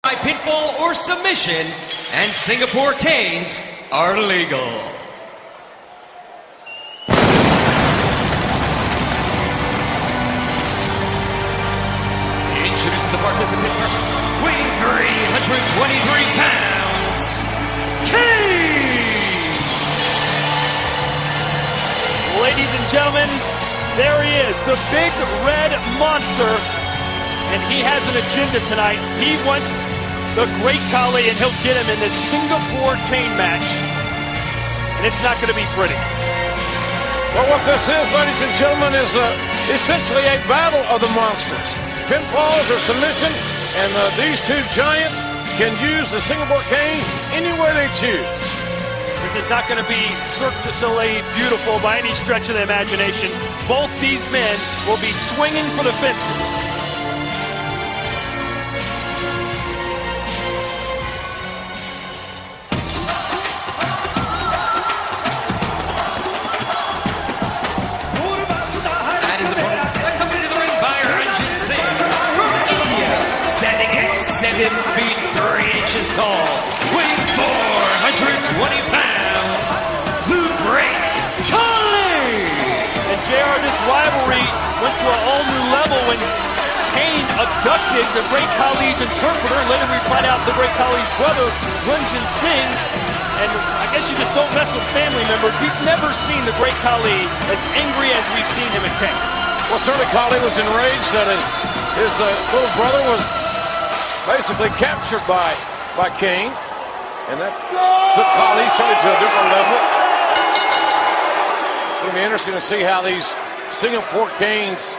by pinfall or submission, and Singapore canes are legal. Introducing the participants first, weighing 323 pounds, Kane! Ladies and gentlemen, there he is, the big red monster, and he has an agenda tonight. He wants the great Khali, and he'll get him in this Singapore cane match, and it's not going to be pretty. Well, what this is, ladies and gentlemen, is essentially a battle of the monsters. Pinfalls or submission, and these two giants can use the Singapore cane anywhere they choose. This is not going to be Cirque du Soleil beautiful by any stretch of the imagination. Both these men will be swinging for the fences. And his opponent, coming to the ring by Singh from India, standing at 7 feet 3 inches tall, weighing 420 pounds, the great Kali! And JR, this rivalry went to an all-new level when Kane abducted the great Khali's interpreter. Later we find out the great Khali's brother, Singh. And I guess you just don't mess with family members. We've never seen the great Khali as angry as we've seen him at Kane. Well, certainly Khali was enraged that his little brother was basically captured by Kane. And that took Khali certainly to a different level. It's going to be interesting to see how these Singapore canes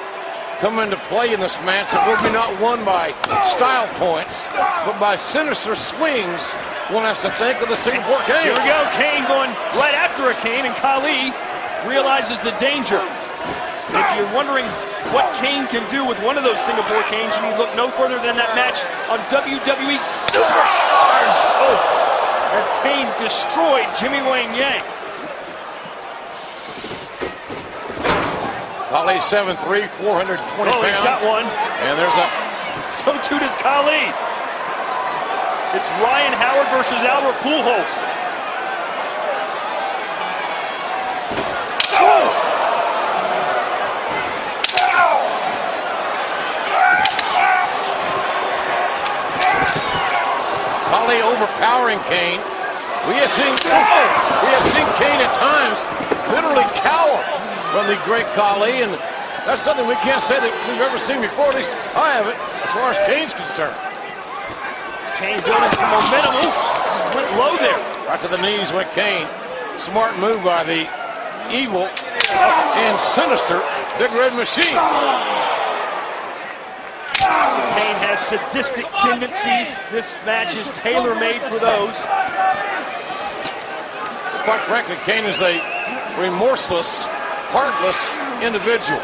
come into play in this match. It will be not won by style points, but by sinister swings. One has to think of the Singapore cane. Here we go, Kane going right after a cane, and Khali realizes the danger. If you're wondering what Kane can do with one of those Singapore canes, you need look no further than that match on WWE Superstars. Oh. As Kane destroyed Jimmy Wang Yang. Khali 7'3", 420 pounds. Oh, he's got one. And there's a... So too does Khali. It's Ryan Howard versus Albert Pujols. Oh! Khali overpowering Kane. We have seen Kane at times literally cower from the great Khali, and that's something we can't say that we've ever seen before. At least I haven't, as far as Kane's concerned. Kane building some momentum. Ooh, went low there. Right to the knees went Kane. Smart move by the evil and sinister Big Red Machine. Kane has sadistic tendencies. This match is tailor-made for those. Quite frankly, Kane is a remorseless, heartless individual.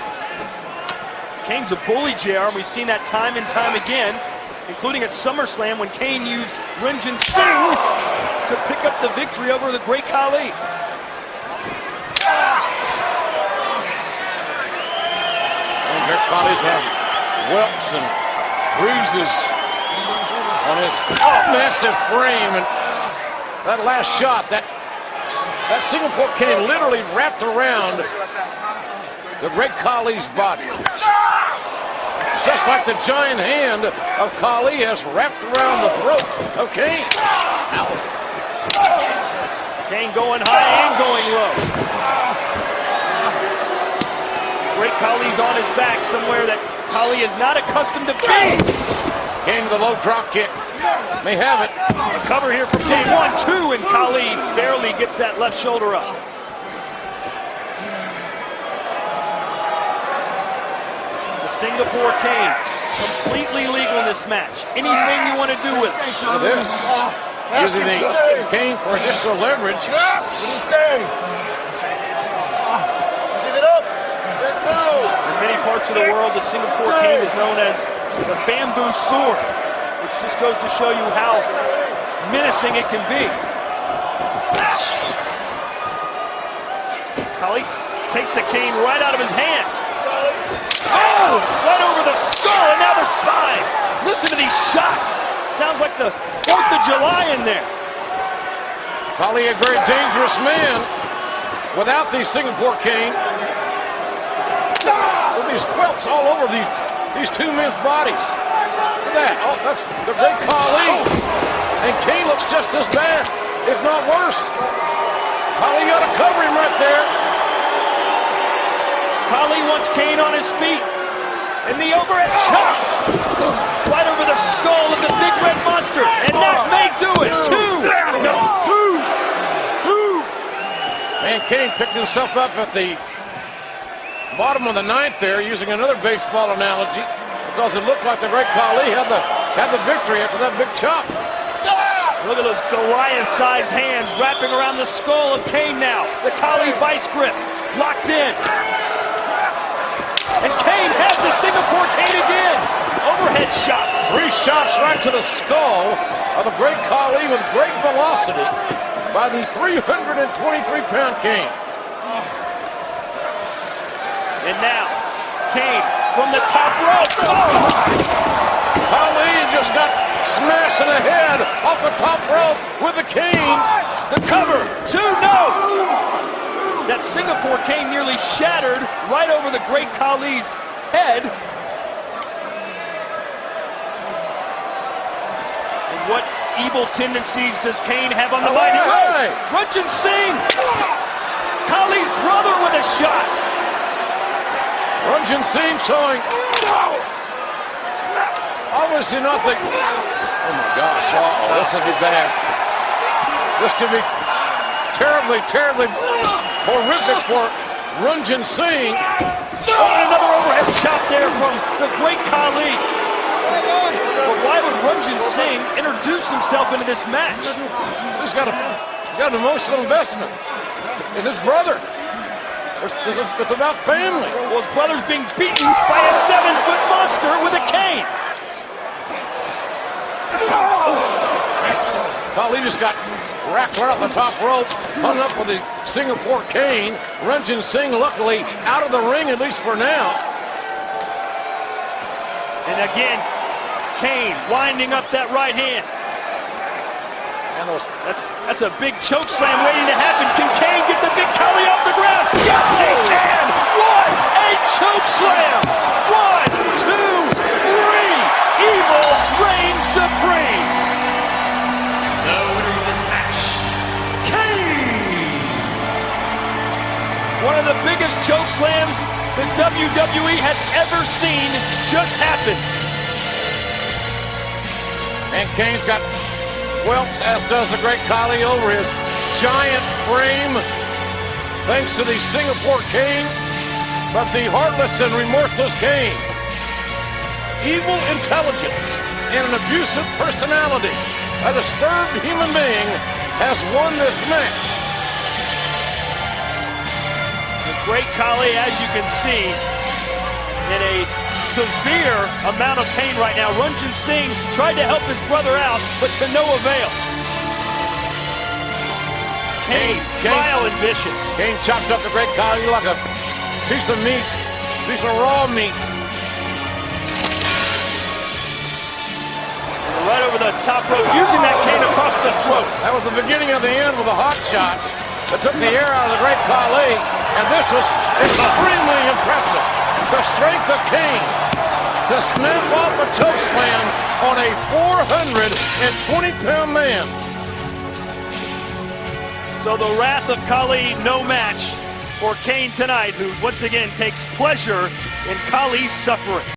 Kane's a bully, JR. We've seen that time and time again, including at SummerSlam when Kane used Singh to pick up the victory over the great Khali. Here Khali's whelps and bruises on his massive frame, and that last shot, that Singapore cane literally wrapped around the great Khali's body, just like the giant hand of Khali has wrapped around the throat of Kane. Ow. Kane going high and going low. Great Khali's on his back somewhere that Khali is not accustomed to being. Kane with a low drop kick. May have it. A cover here from Kane. 1-2, and Khali barely gets that left shoulder up. The Singapore cane, completely legal in this match. Anything you want to do with it. Look at this. Using the cane for additional leverage. What do you say? Give it up. Let's go. In many parts of the world, the Singapore cane is known as the bamboo sword, which just goes to show you how menacing it can be. Khali takes the cane right out of his hands. Oh! Right over the skull and now the spine. Listen to these shots. Sounds like the 4th of July in there. Khali, a very dangerous man without the Singapore cane. With these whelps all over these two men's bodies. Look at that. Oh, that's the great Khali. And Kane looks just as bad, if not worse. Khali got to cover him right there. Khali wants Kane on his feet. And the overhead chop. Right over the skull of the big red monster. And that may do it. 2. And Kane picked himself up at the bottom of the 9th there, using another baseball analogy, because it looked like the great Khali had the victory after that big chop. Look at those Goliath-sized hands wrapping around the skull of Kane now. The Khali vice grip locked in. And Kane has the Singapore cane again. Overhead shots. 3 shots right to the skull of the great Khali with great velocity by the 323-pound Kane. And now, Kane from the top rope. Oh! Khali just got smashed in the head off the top rope with the cane. The cover, 2, no! That Singapore cane nearly shattered right over the great Khali's head. And what evil tendencies does Kane have on the mind? Hey! Ranjin Singh! Khali's brother with a shot. Ranjin Singh showing obviously not the... Oh my gosh, this would be bad. This could be terribly, terribly horrific for Ranjin Singh. Oh, another overhead shot there from the great Khali. But why would Ranjin Singh introduce himself into this match? He's got an emotional investment. It's his brother. It's about family. Well, his brother's being beaten by a 7-foot monster with a cane. Khali just got racked right off the top rope, hung up with the Singapore cane. Ranjin Singh, luckily, out of the ring, at least for now. And again, Kane winding up that right hand. And That's a big choke slam waiting to happen. Can Kane get the big Khali off the ground? Yes, he can! What a choke slam! 1, 2, 3. Evil reigns supreme. The winner of this match, Kane! One of the biggest choke slams the WWE has ever seen just happened. And Kane's got whelps, as does the great Khali, over his giant frame, thanks to the Singapore cane, but the heartless and remorseless Kane, evil intelligence and an abusive personality, a disturbed human being, has won this match. The great Khali, as you can see, in a severe amount of pain right now. Ranjin Singh tried to help his brother out, but to no avail. Kane, vile and vicious. Kane chopped up the great Khali like a piece of meat, piece of raw meat. Right over the top rope, using that cane across the throat. That was the beginning of the end with a hot shot that took the air out of the great Khali, and this was extremely impressive. The strength of Kane to snap off a choke slam on a 420-pound man. So the wrath of Khali, no match for Kane tonight, who once again takes pleasure in Khali's suffering.